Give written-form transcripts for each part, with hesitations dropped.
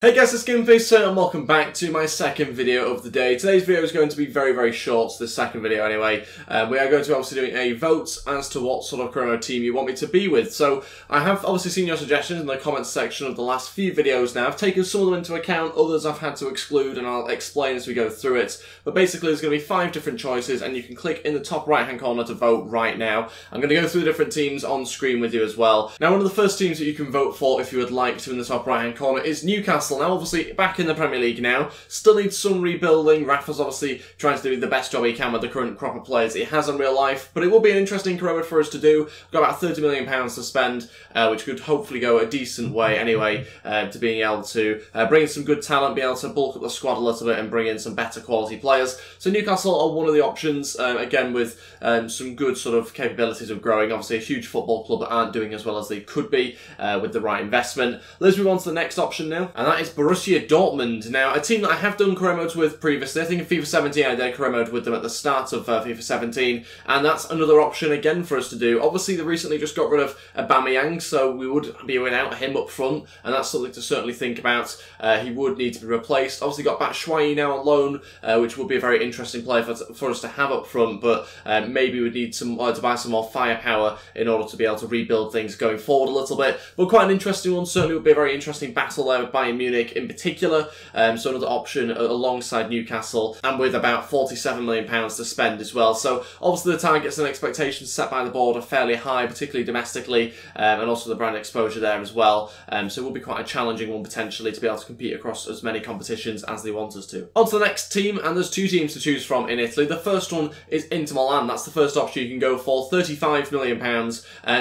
Hey guys, it's Gameface here and welcome back to my second video of the day. Today's video is going to be very short, this second video anyway. We are going to be obviously doing a vote as to what sort of chrono team you want me to be with. So I have obviously seen your suggestions in the comments section of the last few videos now. I've taken some of them into account, others I've had to exclude, and I'll explain as we go through it. But basically there's going to be 5 different choices and you can click in the top right hand corner to vote right now. I'm going to go through the different teams on screen with you as well. Now one of the first teams that you can vote for if you would like to in the top right hand corner is Newcastle. Now obviously back in the Premier League now, still needs some rebuilding. Rafa's obviously trying to do the best job he can with the current crop of players he has in real life, but it will be an interesting career for us to do. We've got about £30 million to spend, which could hopefully go a decent way anyway, to being able to bring in some good talent, be able to bulk up the squad a little bit and bring in some better quality players. So Newcastle are one of the options, again with some good sort of capabilities of growing. Obviously a huge football club that aren't doing as well as they could be with the right investment. Let's move on to the next option now, and that is Borussia Dortmund. Now, a team that I have done career modes with previously. I think in FIFA 17 I did a career mode with them at the start of FIFA 17, and that's another option again for us to do. Obviously, they recently just got rid of Aubameyang, so we would be without him up front, and that's something to certainly think about. He would need to be replaced. Obviously, got Batshuayi now on loan, which would be a very interesting player for us to have up front, but maybe we'd need some to buy some more firepower in order to be able to rebuild things going forward a little bit. But quite an interesting one. Certainly would be a very interesting battle there with Bayern Munich in particular. So another option alongside Newcastle, and with about £47 million to spend as well. So obviously the targets and expectations set by the board are fairly high, particularly domestically, and also the brand exposure there as well. So it will be quite a challenging one potentially to be able to compete across as many competitions as they want us to. On to the next team, and there's 2 teams to choose from in Italy. The first one is Inter Milan. That's the first option you can go for, £35 million.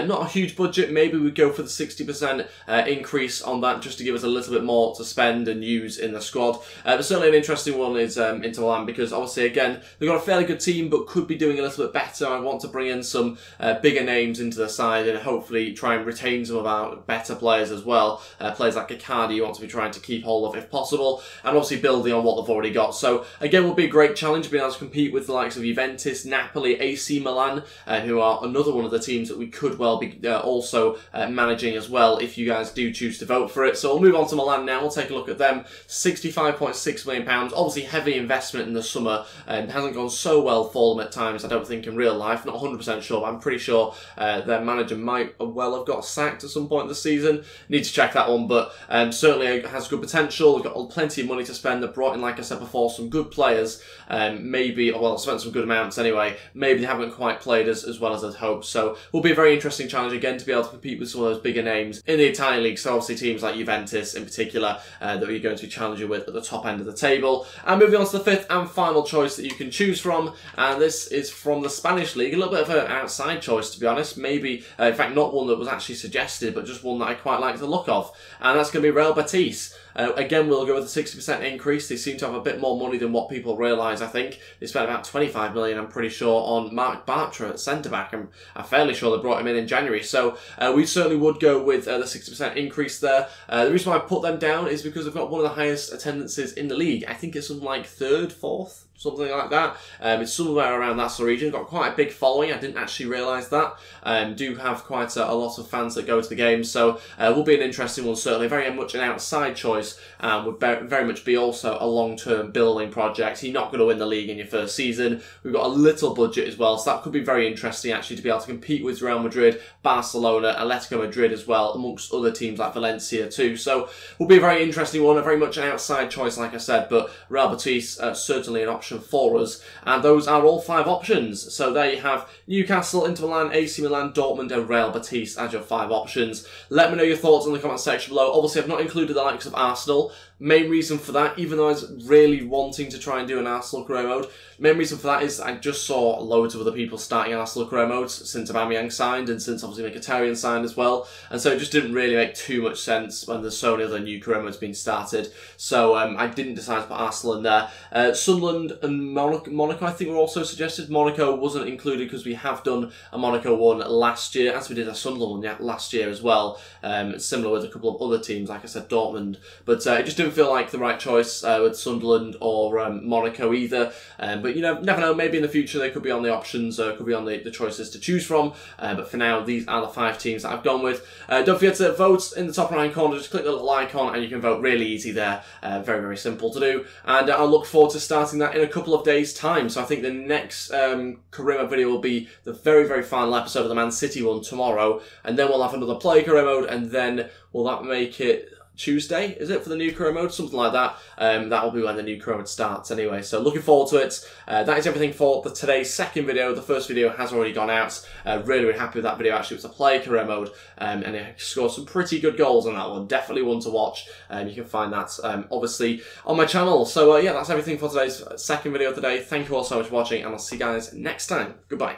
Not a huge budget. Maybe we'd go for the 60% increase on that just to give us a little bit more to spend and use in the squad. But certainly an interesting one is Inter Milan, because obviously again they've got a fairly good team but could be doing a little bit better. I want to bring in some bigger names into the side and hopefully try and retain some of our better players as well. Players like Icardi you want to be trying to keep hold of if possible, and obviously building on what they've already got. So again will be a great challenge being able to compete with the likes of Juventus, Napoli, AC Milan, who are another one of the teams that we could well be also managing as well if you guys do choose to vote for it. So we'll move on to Milan now. We'll take a look at them. £65.6 million. Obviously heavy investment in the summer, and hasn't gone so well for them at times, I don't think, in real life. Not 100% sure, but I'm pretty sure their manager might well have got sacked at some point this season. Need to check that one, but certainly has good potential. They've got plenty of money to spend. They've brought in, like I said before, some good players. Maybe, well, spent some good amounts anyway. Maybe they haven't quite played as well as I'd hoped. So will be a very interesting challenge again to be able to compete with some of those bigger names in the Italian league. So obviously teams like Juventus in particular that we're going to be challenging with at the top end of the table. And moving on to the 5th and final choice that you can choose from, and this is from the Spanish league. A little bit of an outside choice, to be honest. Maybe, in fact, not one that was actually suggested, but just one that I quite like the look of, and that's going to be Real Betis. Again, we'll go with a 60% increase. They seem to have a bit more money than what people realise, I think. They spent about £25 million, I'm pretty sure, on Mark Bartra at centre-back. I'm fairly sure they brought him in January. So we certainly would go with the 60% increase there. The reason why I put them down is because they've got one of the highest attendances in the league. I think it's something like 3rd, 4th, something like that. It's somewhere around that sort of region. Got quite a big following. I didn't actually realise that. Do have quite a lot of fans that go to the games, so will be an interesting one. Certainly very much an outside choice, would very much be also a long-term building project. You're not going to win the league in your first season. We've got a little budget as well, so that could be very interesting actually to be able to compete with Real Madrid, Barcelona, Atletico Madrid as well, amongst other teams like Valencia too. So will be a very interesting one, a very much an outside choice like I said, but Real Betis certainly an option for us. And those are all 5 options. So there you have Newcastle, Inter Milan, AC Milan, Dortmund and Real Betis as your 5 options. Let me know your thoughts in the comment section below. Obviously I've not included the likes of Arsenal. Main reason for that, even though I was really wanting to try and do an Arsenal career mode, main reason for that is I just saw loads of other people starting Arsenal career modes since Aubameyang signed and since obviously Mkhitaryan signed as well, and so it just didn't really make too much sense when there's so many other new career modes being started. So I didn't decide to put Arsenal in there. Sunderland and Monaco I think were also suggested. Monaco wasn't included because we have done a Monaco one last year, as we did a Sunderland one last year as well. Similar with a couple of other teams, like I said, Dortmund, but it just didn't feel like the right choice with Sunderland or Monaco either. But you know, never know, maybe in the future they could be on the options, could be on the choices to choose from. But for now, these are the 5 teams that I've gone with. Don't forget to vote in the top right hand corner. Just click the little icon and you can can vote really easy there, very, very simple to do. And I look forward to starting that in a couple of days' time. So I think the next career mode video will be the very, very final episode of the Man City one tomorrow. And then we'll have another play career mode, and then will that make it Tuesday, is it, for the new career mode? Something like that. That will be when the new career mode starts anyway. So looking forward to it. That is everything for today's second video. The first video has already gone out. Really, really happy with that video. Actually, it was a play career mode, and it scored some pretty good goals on that one. Definitely one to watch. You can find that obviously on my channel. So yeah, that's everything for today's second video today. Thank you all so much for watching, and I'll see you guys next time. Goodbye.